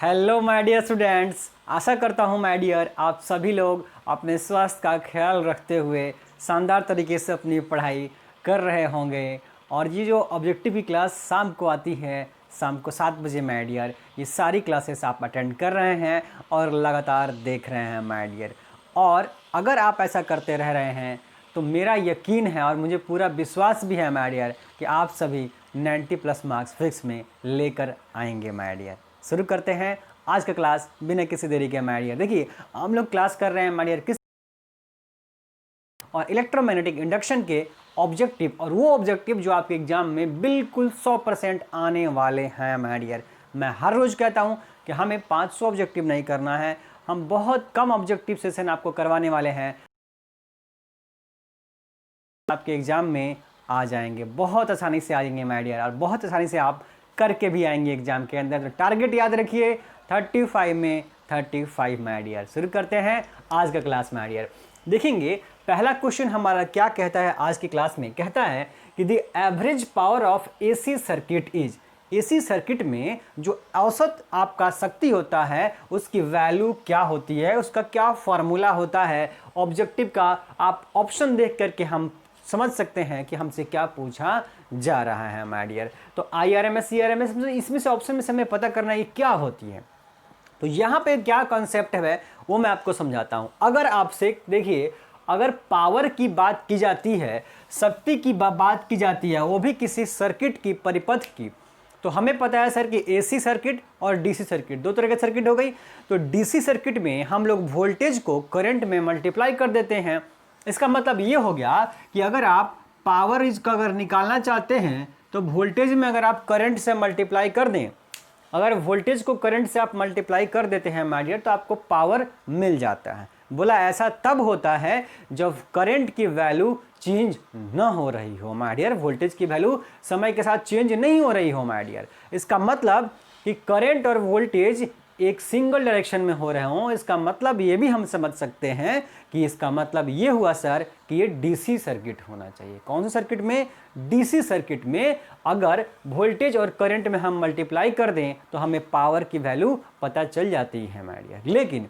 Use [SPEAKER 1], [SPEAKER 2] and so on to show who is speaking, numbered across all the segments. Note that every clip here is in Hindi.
[SPEAKER 1] हेलो माय डियर स्टूडेंट्स, आशा करता हूँ माय डियर आप सभी लोग अपने स्वास्थ्य का ख्याल रखते हुए शानदार तरीके से अपनी पढ़ाई कर रहे होंगे। और ये जो ऑब्जेक्टिव की क्लास शाम को आती है, शाम को 7 बजे माय डियर, ये सारी क्लासेस आप अटेंड कर रहे हैं और लगातार देख रहे हैं माय डियर। और अगर आप ऐसा करते रह रहे हैं तो मेरा यकीन है और मुझे पूरा विश्वास भी है माय डियर कि आप सभी 90+ मार्क्स फिक्स में लेकर आएंगे माय डियर। शुरू करते हैं आज का क्लास बिना किसी देरी के माय डियर। देखिए हम लोग क्लास कर रहे हैं माय डियर किस और इलेक्ट्रोमैग्नेटिक इंडक्शन के ऑब्जेक्टिव, और वो ऑब्जेक्टिव जो आपके एग्जाम में बिल्कुल 100% आने वाले हैं माय डियर। मैं हर रोज़ कहता हूं कि हमें 500 ऑब्जेक्टिव नहीं करना है, हम बहुत कम ऑब्जेक्टिव सेशन आपको करवाने वाले हैं, आपके एग्जाम में आ जाएंगे, बहुत आसानी से आ जाएंगे माय डियर, और बहुत आसानी से आप करके भी आएंगे एग्जाम के अंदर। तो टारगेट याद रखिए 35 में 35 माय डियर। शुरू करते हैं आज का क्लास माय डियर। देखेंगे पहला क्वेश्चन हमारा क्या कहता है आज की क्लास में। कहता है कि the average power of AC circuit is, AC circuit में जो औसत आपका शक्ति होता है उसकी वैल्यू क्या होती है, उसका क्या फॉर्मूला होता है। ऑब्जेक्टिव का आप ऑप्शन देख करके हम समझ सकते हैं कि हमसे क्या पूछा जा रहा है माय डियर। तो IRMS CRMS इसमें से ऑप्शन में से हमें पता करना ये क्या होती है। तो यहाँ पे क्या कॉन्सेप्ट है वो मैं आपको समझाता हूँ। अगर आपसे देखिए, अगर पावर की बात की जाती है, शक्ति की बात की जाती है, वो भी किसी सर्किट की, परिपथ की, तो हमें पता है सर कि AC सर्किट और DC सर्किट दो तरह के सर्किट हो गई। तो DC सर्किट में हम लोग वोल्टेज को करंट में मल्टीप्लाई कर देते हैं। इसका मतलब ये हो गया कि अगर आप पावर इसका अगर निकालना चाहते हैं तो वोल्टेज में अगर आप करंट से मल्टीप्लाई कर दें, अगर वोल्टेज को करंट से आप मल्टीप्लाई कर देते हैं माय डियर तो आपको पावर मिल जाता है। बोला ऐसा तब होता है जब करंट की वैल्यू चेंज ना हो रही हो माय डियर, वोल्टेज की वैल्यू समय के साथ चेंज नहीं हो रही हो माय डियर। इसका मतलब कि करंट और वोल्टेज एक सिंगल डायरेक्शन में हो रहे हों। इसका मतलब ये भी हम समझ सकते हैं कि इसका मतलब ये हुआ सर कि ये DC सर्किट होना चाहिए। कौन से सर्किट में? DC सर्किट में अगर वोल्टेज और करंट में हम मल्टीप्लाई कर दें तो हमें पावर की वैल्यू पता चल जाती है माय डियर। लेकिन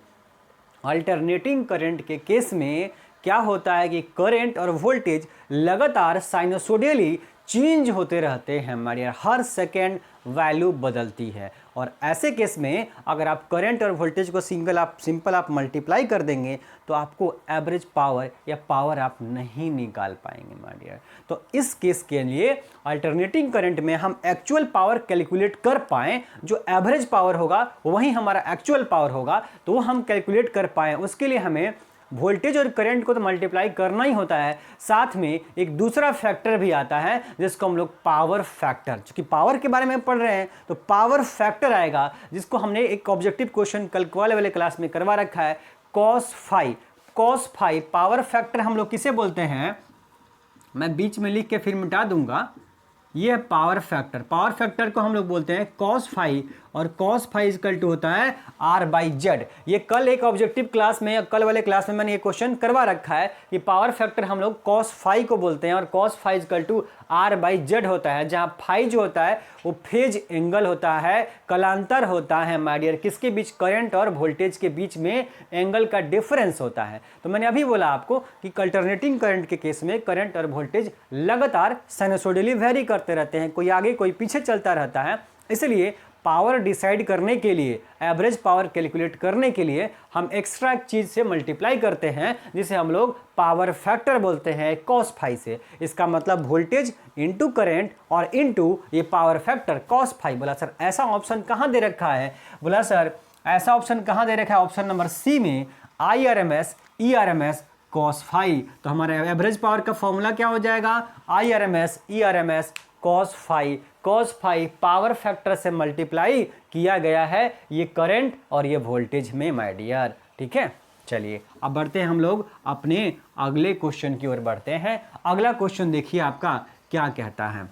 [SPEAKER 1] अल्टरनेटिंग करंट के केस में क्या होता है कि करंट और वोल्टेज लगातार साइनसोडियली चेंज होते रहते हैं माय डियर, हर सेकेंड वैल्यू बदलती है। और ऐसे केस में अगर आप करंट और वोल्टेज को सिंपल आप मल्टीप्लाई कर देंगे तो आपको एवरेज पावर या पावर आप नहीं निकाल पाएंगे माय डियर। तो इस केस के लिए अल्टरनेटिंग करंट में हम एक्चुअल पावर कैलकुलेट कर पाएँ, जो एवरेज पावर होगा वही हमारा एक्चुअल पावर होगा, तो वो हम कैलकुलेट कर पाएँ, उसके लिए हमें वोल्टेज और करंट को तो मल्टीप्लाई करना ही होता है, साथ में एक दूसरा फैक्टर भी आता है जिसको हम लोग पावर फैक्टर, क्योंकि पावर के बारे में पढ़ रहे हैं तो पावर फैक्टर आएगा, जिसको हमने एक ऑब्जेक्टिव क्वेश्चन कल वाले क्लास में करवा रखा है, cos फाई पावर फैक्टर हम लोग किसे बोलते हैं, मैं बीच में लिख के फिर मिटा दूंगा। ये है पावर फैक्टर, पावर फैक्टर को हम लोग बोलते हैं cos फाई, और cos फाई इक्वल टू होता है R/Z। ये कल एक ऑब्जेक्टिव क्लास में, कल वाले क्लास में मैंने ये क्वेश्चन करवा रखा है कि पावर फैक्टर हम लोग cos फाई को बोलते हैं, और cos phi equal to R/Z होता है, जहाँ फाई जो होता है वो फेज एंगल होता है, कलांतर होता है माय डियर, किसके बीच? करंट और वोल्टेज के बीच में एंगल का डिफरेंस होता है। तो मैंने अभी बोला आपको कि अल्टरनेटिंग करंट के केस में करंट और वोल्टेज लगातार साइनसोडियली वेरी करते रहते हैं, कोई आगे कोई पीछे चलता रहता है। इसलिए पावर डिसाइड करने के लिए, एवरेज पावर कैलकुलेट करने के लिए हम एक्स्ट्रा चीज से मल्टीप्लाई करते हैं, जिसे हम लोग पावर फैक्टर बोलते हैं cos फाई से। इसका मतलब वोल्टेज इंटू करंट और इंटू ये पावर फैक्टर cos फाई। बोला सर ऐसा ऑप्शन कहाँ दे रखा है? बोला सर ऐसा ऑप्शन कहाँ दे रखा है? ऑप्शन नंबर सी में IRMS ERMS cos फाई। तो हमारे एवरेज पावर का फॉर्मूला क्या हो जाएगा? IRMS ERMS cos phi power factor से मल्टीप्लाई किया गया है ये करंट और ये वोल्टेज में माय डियर। ठीक है, चलिए अब बढ़ते हैं हम लोग अपने अगले क्वेश्चन की ओर बढ़ते हैं। अगला क्वेश्चन देखिए आपका क्या कहता है।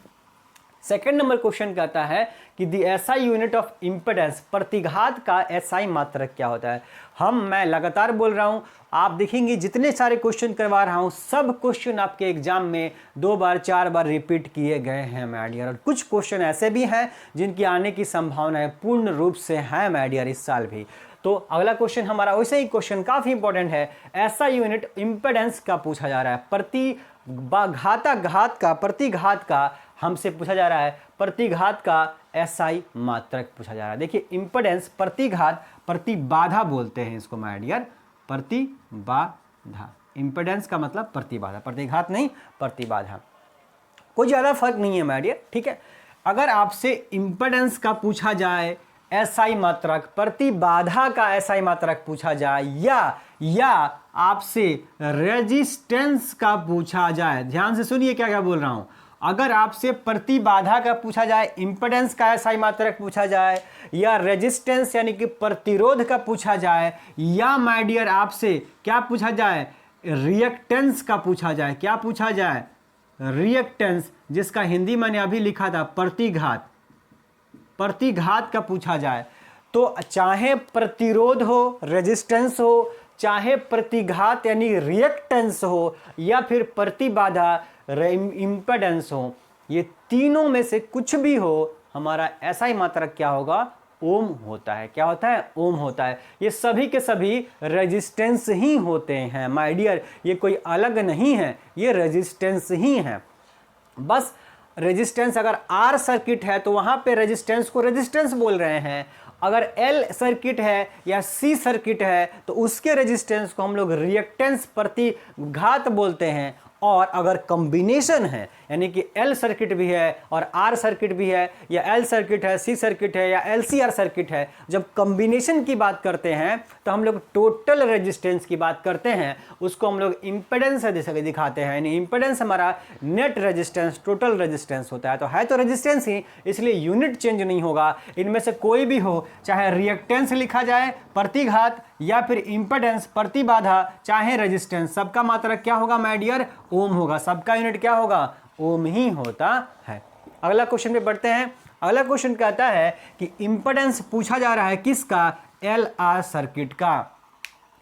[SPEAKER 1] सेकेंड नंबर क्वेश्चन कहता है कि the SI unit of impedance, प्रतिघात का एसआई मात्रक क्या होता है। मैं लगातार बोल रहा हूं, आप देखेंगे जितने सारे क्वेश्चन करवा रहा हूं सब क्वेश्चन आपके एग्जाम में 2 बार 4 बार रिपीट किए गए हैं माय डियर, और कुछ क्वेश्चन ऐसे भी हैं जिनकी आने की संभावनाएं पूर्ण रूप से है माय डियर इस साल भी। तो अगला क्वेश्चन हमारा वैसे ही क्वेश्चन काफी इंपॉर्टेंट है, ऐसा यूनिट इंपेडेंस का पूछा जा रहा है, प्रतिघात का हमसे पूछा जा रहा है, प्रतिघात का एसआई मात्रक पूछा जा रहा है। देखिए इंपेडेंस प्रतिघात, प्रतिबाधा बोलते हैं इसको माय डियर, प्रतिबाधा, इंपेडेंस का मतलब प्रतिबाधा, प्रतिघात नहीं प्रतिबाधा, कोई ज्यादा फर्क नहीं है माय डियर, ठीक है। अगर आपसे इंपेडेंस का पूछा जाए एसआई मात्रक, प्रतिबाधा का एसआई मात्रक पूछा जाए, या आपसे रेजिस्टेंस का पूछा जाए, ध्यान से सुनिए क्या क्या बोल रहा हूं, अगर आपसे प्रतिबाधा का पूछा जाए, इंपेडेंस का एसआई मात्रक पूछा जाए, या रेजिस्टेंस यानी कि प्रतिरोध का पूछा जाए, या माय डियर आपसे क्या पूछा जाए, रिएक्टेंस का पूछा जाए, क्या पूछा जाए, रिएक्टेंस, जिसका हिंदी मैंने अभी लिखा था प्रतिघात, प्रतिघात का पूछा जाए, तो चाहे प्रतिरोध हो, रेजिस्टेंस हो, चाहे प्रतिघात यानी रिएक्टेंस हो, या फिर प्रतिबाधा इंपेडेंस हो, ये तीनों में से कुछ भी हो, हमारा एसआई मात्रक क्या होगा, ओम होता है। क्या होता है, ओम होता है। ये सभी के सभी रेजिस्टेंस ही होते हैं माय डियर, ये कोई अलग नहीं है, ये रेजिस्टेंस ही है। बस रेजिस्टेंस अगर आर सर्किट है तो वहां पे रेजिस्टेंस को रेजिस्टेंस बोल रहे हैं, अगर एल सर्किट है या सी सर्किट है तो उसके रेजिस्टेंस को हम लोग रिएक्टेंस प्रतिघात बोलते हैं, और अगर कॉम्बिनेशन है यानी कि एल सर्किट भी है और आर सर्किट भी है, या एल सर्किट है, सी सर्किट है, या एलसीआर सर्किट है, जब कॉम्बिनेशन की बात करते हैं तो हम लोग टोटल रेजिस्टेंस की बात करते हैं, उसको हम लोग इंपेडेंस दिखाते हैं। यानी इंपेडेंस हमारा नेट रेजिस्टेंस, टोटल रेजिस्टेंस होता है, तो रेजिस्टेंस ही, इसलिए यूनिट चेंज नहीं होगा। इनमें से कोई भी हो, चाहे रिएक्टेंस लिखा जाए, प्रतिघात, या फिर इंपेडेंस, प्रतिबाधा, चाहे रेजिस्टेंस, सबका मात्रक क्या होगा माय डियर, ओम होगा। सबका यूनिट क्या होगा, ओम ही होता है। अगला क्वेश्चन पे बढ़ते हैं। अगला क्वेश्चन कहता है कि इंपेडेंस पूछा जा रहा है किसका, एलआर सर्किट का।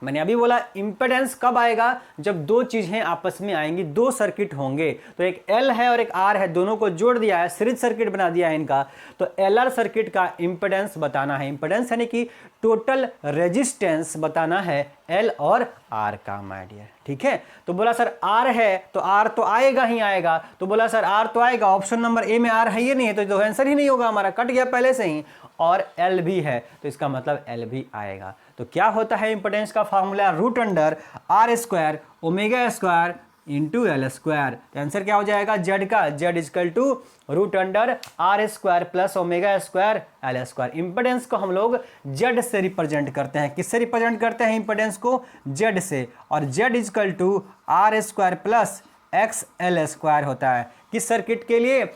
[SPEAKER 1] मैंने अभी बोला इंपेडेंस कब आएगा, जब दो चीजें आपस में आएंगी, दो सर्किट होंगे, तो एक एल है और एक आर है, दोनों को जोड़ दिया है, सीरीज सर्किट बना दिया है इनका, तो एलआर सर्किट का इंपेडेंस बताना है। इंपेडेंस यानी कि टोटल रेजिस्टेंस बताना है एल और आर का माय डियर, ठीक है। तो बोला सर आर है तो आर तो आएगा ही आएगा, तो बोला सर आर तो आएगा, ऑप्शन नंबर ए में आर है ही नहीं है, तो आंसर ही नहीं होगा, हमारा कट गया पहले से ही, और एल भी है तो इसका मतलब एल भी आएगा। तो क्या होता है इंपेडेंस का formula, root under R square omega square into L square. Answer क्या हो जाएगा, जेड का, Z equal to root under R square plus omega square L square. Impedance को हम लोग जेड से रिप्रेजेंट करते हैं, किससे रिप्रेजेंट करते हैं इंपेडेंस को, जेड से, और Z equal to R square plus X L square होता है। किस सर्किट के लिए,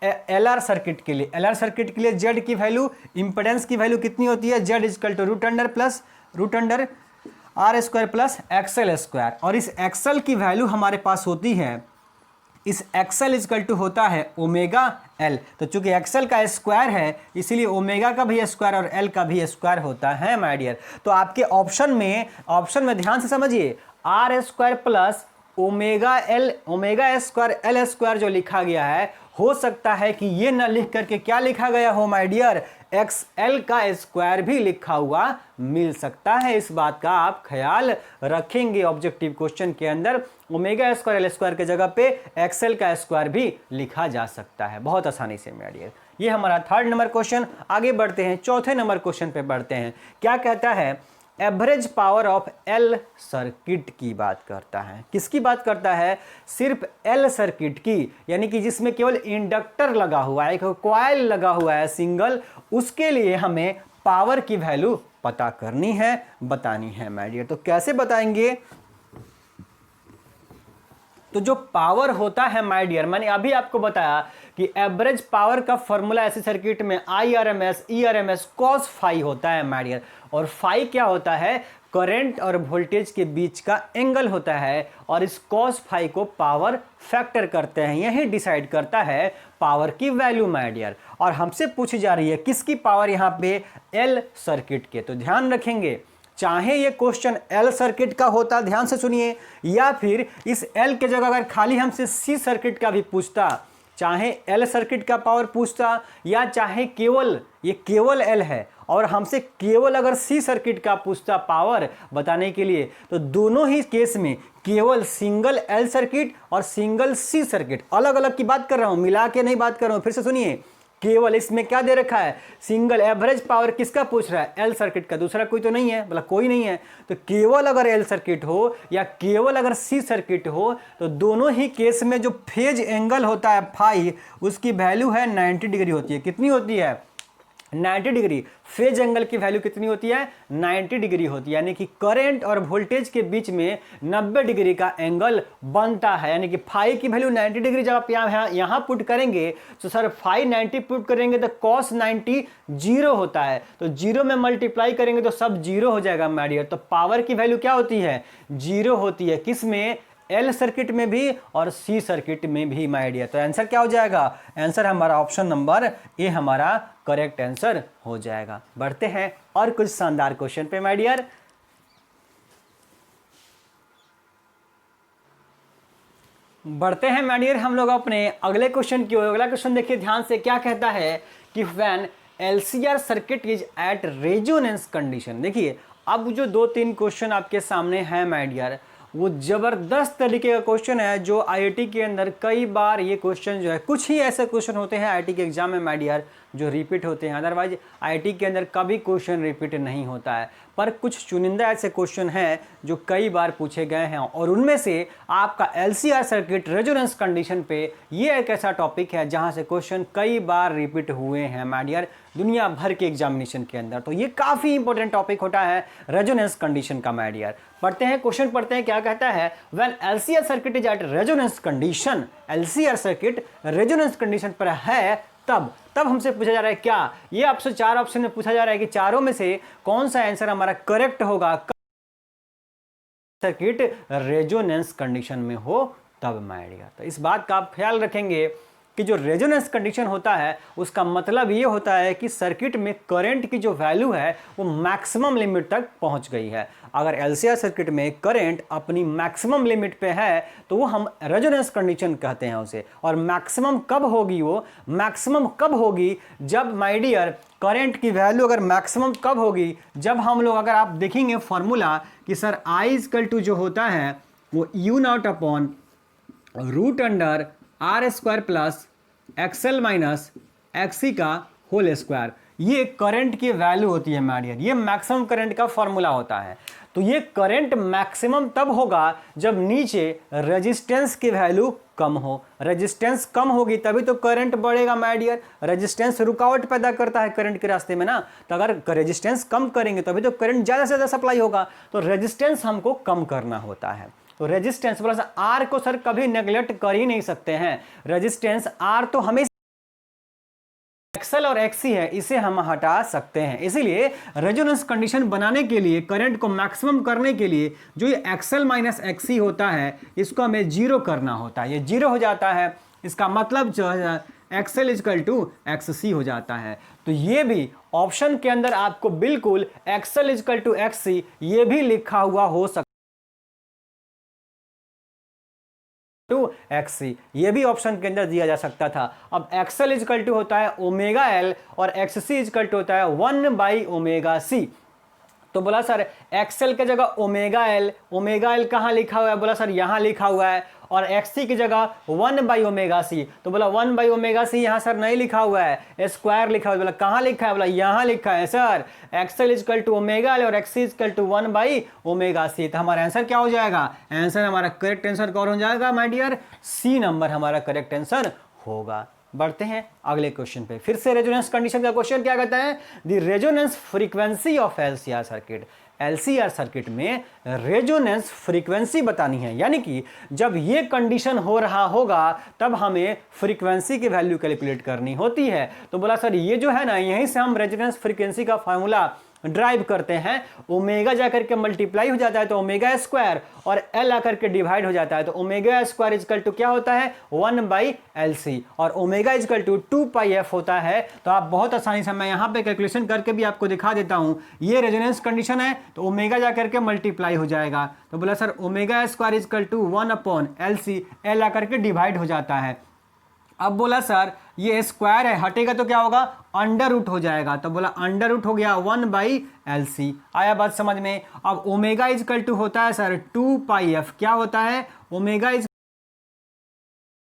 [SPEAKER 1] एलआर सर्किट के लिए। एलआर सर्किट के लिए जेड की वैल्यू, इंपेडेंस की वैल्यू कितनी होती है, Z equal to root under R square plus XL square, और इस एक्सएल की वैल्यू हमारे पास होती है, इस एक्सएल इजकल टू होता है ओमेगा एल। तो चूंकि एक्सएल का स्क्वायर है इसीलिए ओमेगा का भी स्क्वायर और एल का भी स्क्वायर होता है माय डियर। तो आपके ऑप्शन में ध्यान से समझिए, R square plus omega square L square जो लिखा गया है, हो सकता है कि ये ना लिख करके क्या लिखा गया हो माय डियर, एक्स एल का स्क्वायर भी लिखा हुआ मिल सकता है। इस बात का आप ख्याल रखेंगे, ऑब्जेक्टिव क्वेश्चन के अंदर ओमेगा स्क्वायर एल स्क्वायर के जगह पे एक्सएल का स्क्वायर भी लिखा जा सकता है बहुत आसानी से माय डियर। ये हमारा थर्ड नंबर क्वेश्चन। आगे बढ़ते हैं, चौथे नंबर क्वेश्चन पे बढ़ते हैं। क्या कहता है, average power of L circuit की बात करता है। किसकी बात करता है, सिर्फ एल सर्किट की, यानी कि जिसमें केवल इंडक्टर लगा हुआ है, एक कॉइल लगा हुआ है सिंगल, उसके लिए हमें पावर की वैल्यू पता करनी है, बतानी है माय डियर। तो कैसे बताएंगे, तो जो पावर होता है माय डियर, मैंने अभी आपको बताया कि एवरेज पावर का फॉर्मूला ऐसे सर्किट में IRMS ERMS cos फाई होता है माय डियर। और फाई क्या होता है, करंट और वोल्टेज के बीच का एंगल होता है और इस cos फाई को पावर फैक्टर करते हैं, यही डिसाइड करता है पावर की वैल्यू माय डियर। और हमसे पूछी जा रही है किसकी पावर यहाँ पे, एल सर्किट के। तो ध्यान रखेंगे, चाहे ये क्वेश्चन एल सर्किट का होता, ध्यान से सुनिए, या फिर इस एल के जगह अगर खाली हमसे सी सर्किट का भी पूछता, चाहे एल सर्किट का पावर पूछता या चाहे केवल ये केवल एल है और हमसे केवल अगर सी सर्किट का पूछता पावर बताने के लिए, तो दोनों ही केस में केवल सिंगल एल सर्किट और सिंगल सी सर्किट, अलग अलग की बात कर रहा हूं, मिला के नहीं बात कर रहा हूं, फिर से सुनिए, केवल इसमें क्या दे रखा है, सिंगल एवरेज पावर किसका पूछ रहा है, एल सर्किट का, दूसरा कोई तो नहीं है, मतलब कोई नहीं है। तो केवल अगर एल सर्किट हो या केवल अगर सी सर्किट हो, तो दोनों ही केस में जो फेज एंगल होता है फाई, उसकी वैल्यू है 90 डिग्री होती है। कितनी होती है, 90 डिग्री। फेज एंगल की वैल्यू कितनी होती है, 90 डिग्री होती है, यानी कि करंट और वोल्टेज के बीच में 90 डिग्री का एंगल बनता है, यानी कि फाई की वैल्यू 90 डिग्री जब आप यहाँ पुट करेंगे, तो सर फाई 90 पुट करेंगे तो cos 90 जीरो होता है, तो जीरो में मल्टीप्लाई करेंगे तो सब जीरो हो जाएगा माय डियर। तो पावर की वैल्यू क्या होती है, जीरो होती है, किस में, एल सर्किट में भी और सी सर्किट में भी माय डियर। तो आंसर क्या हो जाएगा, आंसर हमारा ऑप्शन नंबर ए हमारा करेक्ट आंसर हो जाएगा। बढ़ते हैं और कुछ शानदार क्वेश्चन पे माय डियर। बढ़ते हैं माय डियर हम लोग अपने अगले क्वेश्चन की ओर। अगला क्वेश्चन देखिए ध्यान से, क्या कहता है कि when LCR circuit is at resonance condition. देखिए अब जो 2-3 क्वेश्चन आपके सामने हैं माय डियर, वो जबरदस्त तरीके का क्वेश्चन है, जो आईआईटी के अंदर कई बार ये क्वेश्चन जो है, कुछ ही ऐसे क्वेश्चन होते हैं आईआईटी के एग्जाम में माय डियर जो रिपीट होते हैं, अदरवाइज आईआईटी के अंदर कभी क्वेश्चन रिपीट नहीं होता है। पर कुछ चुनिंदा ऐसे क्वेश्चन हैं जो कई बार पूछे गए हैं, और उनमें से आपका एलसीआर सर्किट रेजोनेंस कंडीशन पे ये एक ऐसा टॉपिक है जहां से क्वेश्चन कई बार रिपीट हुए हैं माय डियर दुनिया भर के एग्जामिनेशन के अंदर। तो ये काफ़ी इंपॉर्टेंट टॉपिक होता है रेजोनेंस कंडीशन का माय डियर। पढ़ते हैं क्वेश्चन, पढ़ते हैं क्या कहता है, when LCR circuit is at resonance condition, LCR circuit resonance condition पर है तब हमसे पूछा जा रहा है क्या, ये आपसे 4 ऑप्शन में पूछा जा रहा है कि चारों में से कौन सा आंसर हमारा करेक्ट होगा, सर्किट रेजोनेंस कंडीशन में हो तब माय डियर। तो इस बात का आप ख्याल रखेंगे कि जो रेजोनेंस कंडीशन होता है उसका मतलब ये होता है कि सर्किट में करंट की जो वैल्यू है वो मैक्सिमम लिमिट तक पहुंच गई है। अगर एलसीआर सर्किट में करंट अपनी मैक्सिमम लिमिट पे है तो वो हम रेजोनेंस कंडीशन कहते हैं उसे। और मैक्सिमम कब होगी, वो मैक्सिमम कब होगी, जब माय डियर करंट की वैल्यू अगर मैक्सिमम कब होगी, जब हम लोग, अगर आप देखेंगे फॉर्मूला कि सर आई इक्वल टू जो होता है वो U naught upon root under R square plus XL minus XC का होल स्क्वायर, ये करंट की वैल्यू होती है माय डियर, ये मैक्सिमम करंट का फॉर्मूला होता है। तो ये करंट मैक्सिमम तब होगा जब नीचे रेजिस्टेंस की वैल्यू कम हो, रेजिस्टेंस कम होगी तभी तो करंट बढ़ेगा माय डियर। रेजिस्टेंस रुकावट पैदा करता है करंट के रास्ते में ना, तो अगर रेजिस्टेंस कम करेंगे तभी तो करंट ज़्यादा से ज़्यादा सप्लाई होगा। तो रेजिस्टेंस हमको कम करना होता है। तो रेजिस्टेंस प्लस आर को सर कभी नेग्लेक्ट कर ही नहीं सकते हैं, रेजिस्टेंस आर तो हमेशा एक्सएल और एक्सी है, इसे हम हटा सकते हैं। इसीलिए रेजोनेंस कंडीशन बनाने के लिए, करंट को मैक्सिमम करने के लिए जो ये एक्सएल माइनस एक्सी होता है इसको हमें जीरो करना होता है, ये जीरो हो जाता है, इसका मतलब जो है एक्सएल इक्वल टू एक्ससी हो जाता है। तो ये भी ऑप्शन के अंदर आपको बिल्कुल एक्सएल इक्वल टू एक्ससी ये भी लिखा हुआ हो सकता टू एक्सी, ये भी ऑप्शन के अंदर दिया जा सकता था। अब एक्सएल इक्वल टू होता है ओमेगा एल और एक्ससी इक्वल टू होता है 1/ओमेगा-c। तो बोला सर एक्सएल की जगह ओमेगा एल कहाँ लिखा हुआ है, बोला सर यहाँ लिखा हुआ है, और एक्ससी की जगह 1/ओमेगा-c। तो बोला 1/ओमेगा-c यहाँ सर नहीं लिखा हुआ है, स्क्वायर लिखा हुआ है। बोला कहाँ लिखा है, बोला यहाँ लिखा है sir, XL equal to omega L और एक्ससी इक्वल टू 1/ओमेगा-c। तो हमारा आंसर क्या हो जाएगा, आंसर हमारा करेक्ट आंसर कौन हो जाएगा माय डियर, सी नंबर हमारा करेक्ट आंसर होगा। बढ़ते हैं अगले क्वेश्चन पे। फिर से रेजोनेंस कंडीशन का क्वेश्चन क्या कहता है, the resonance frequency of LCR circuit. LCR circuit में रेजोनेंस फ्रीक्वेंसी बतानी है, यानी कि जब ये कंडीशन हो रहा होगा तब हमें फ्रीक्वेंसी की वैल्यू कैलकुलेट करनी होती है। तो बोला सर ये जो है ना, यहीं से हम रेजोनेंस फ्रीक्वेंसी का फार्मूला ड्राइव करते हैं, ओमेगा जाकर के मल्टीप्लाई हो जाता है तो ओमेगा स्क्वायर, और एल आकर के डिवाइड हो जाता है तो ओमेगा स्क्वायर इजकल टू क्या होता है 1/LC, और ओमेगा इजकल टू 2πf होता है। तो आप बहुत आसानी से, मैं यहाँ पे कैलकुलेशन करके भी आपको दिखा देता हूँ, ये रेजोनेंस कंडीशन है तो ओमेगा जाकर के मल्टीप्लाई हो जाएगा। तो बोला sir omega square equal to 1/LC, L आकर के डिवाइड हो जाता है। अब बोला सर ये स्क्वायर है, हटेगा तो क्या होगा अंडर रूट हो जाएगा, तो बोला अंडर रूट हो गया 1/LC। आया बात समझ में। अब ओमेगा इजकल टू होता है सर 2πf, क्या होता है ओमेगा इज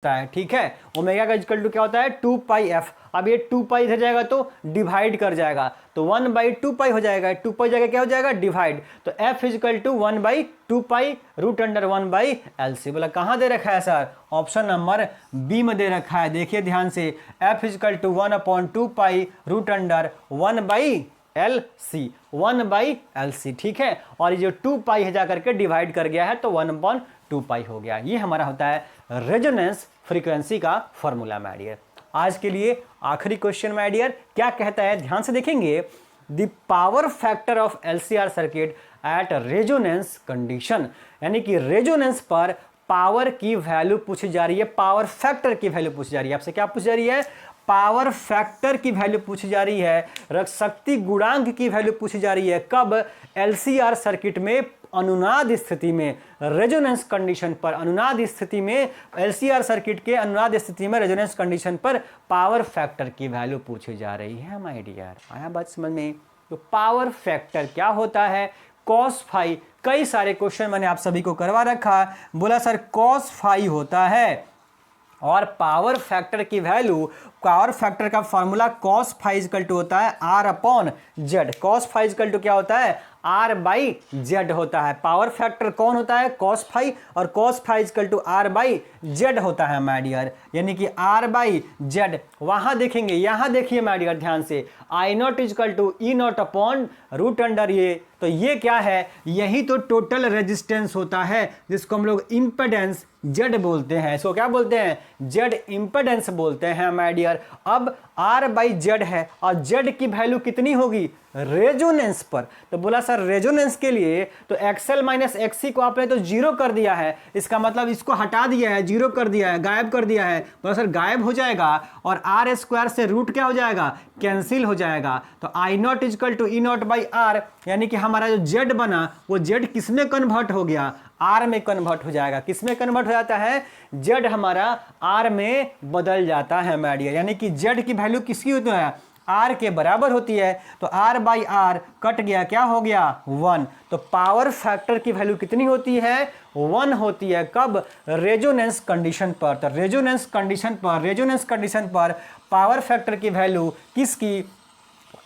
[SPEAKER 1] है, ठीक है, ओमेगा का इक्वल टू क्या होता है 2πf। अब ये 2π इधर जाएगा तो डिवाइड कर जाएगा तो 1/2π हो जाएगा, 2π जगह क्या हो जाएगा डिवाइड, तो f equal to 1/2π root under 1/LC। बोला कहाँ दे रखा है सर, ऑप्शन नंबर बी में दे रखा है। देखिए ध्यान से, f equal to 1/2π root under 1/LC, 1/LC, ठीक है, और ये जो 2π है जाकर के डिवाइड कर गया है तो 1/2π हो गया। ये हमारा होता है रेजोनेंस फ्रीक्वेंसी का फॉर्मूला माय डियर। आज के लिए आखिरी क्वेश्चन माय डियर क्या कहता है, ध्यान से देखेंगे। The power factor of LCR circuit at resonance condition, यानी कि रेजोनेंस पर पावर की वैल्यू पूछी जा रही है, पावर फैक्टर की वैल्यू पूछी जा रही है। आपसे क्या पूछी जा रही है, पावर फैक्टर की वैल्यू पूछी जा रही है, शक्ति गुणांक की वैल्यू पूछी जा रही है। कब, LCR सर्किट में अनुनाद स्थिति में, रेजोनेंस कंडीशन पर, अनुनाद स्थिति में, LCR सर्किट के अनुनाद स्थिति में रेजोनेंस कंडीशन पर पावर फैक्टर की वैल्यू पूछी जा रही है माय डियर। आया बात समझ में। तो पावर फैक्टर क्या होता है, cos फाई, कई सारे क्वेश्चन मैंने आप सभी को करवा रखा। बोला सर cos फाई होता है, और पावर फैक्टर की वैल्यू, पावर फैक्टर का formula cos phi equal to होता है R/Z। cos phi equal to क्या होता है R/Z होता है। पावर फैक्टर कौन होता है cos फाई, और cos phi equal to R/Z होता है माय डियर, यानी कि R/Z। वहां देखेंगे, यहां देखिए माय डियर ध्यान से, I0 equal to E0 upon root under ये, तो ये क्या है, यही तो टोटल रेजिस्टेंस होता है जिसको हम लोग इंपेडेंस Z बोलते हैं। इसको क्या बोलते हैं, Z इंपेडेंस बोलते हैं माय डियर। अब R/Z है और Z की वैल्यू कितनी होगी रेजोनेंस पर, तो बोला सर रेजोनेंस के लिए तो XL माइनस XC को आपने तो जीरो कर दिया है, इसका मतलब इसको हटा दिया है, जीरो कर दिया है, गायब कर दिया है। बोला सर गायब हो जाएगा और R स्क्वायर से रूट क्या हो जाएगा कैंसिल हो जाएगा, तो I0 इक्वल टू E0/R, यानी कि हमारा जो Z बना वो Z किस में कन्वर्ट हो गया, R में कन्वर्ट हो जाएगा। किस में कन्वर्ट हो जाता है, Z हमारा R में बदल जाता है माय डियर, यानी कि Z की वैल्यू किसकी होती है R के बराबर होती है, तो R/R कट गया, क्या हो गया 1। तो पावर फैक्टर की वैल्यू कितनी होती है 1 होती है। कब, रेजोनेंस कंडीशन पर। तो रेजोनेंस कंडीशन पर पावर फैक्टर की वैल्यू किसकी,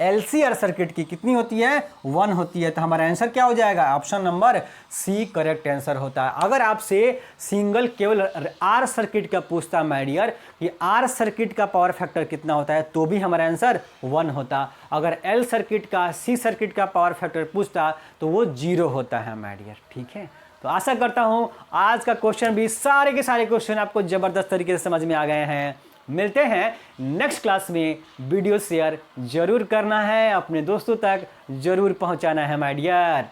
[SPEAKER 1] LCR सर्किट की कितनी होती है 1 होती है। तो हमारा आंसर क्या हो जाएगा, option number C correct answer होता है। अगर आपसे सिंगल केवल R सर्किट का पूछता माय डियर कि R सर्किट का पावर फैक्टर कितना होता है, तो भी हमारा आंसर 1 होता। अगर L सर्किट का, C सर्किट का पावर फैक्टर पूछता तो वो 0 होता है माय डियर, ठीक है। तो आशा करता हूँ आज का क्वेश्चन भी, सारे के सारे क्वेश्चन आपको जबरदस्त तरीके से समझ में आ गए हैं। मिलते हैं नेक्स्ट क्लास में। वीडियो शेयर जरूर करना है, अपने दोस्तों तक जरूर पहुंचाना है माय डियर।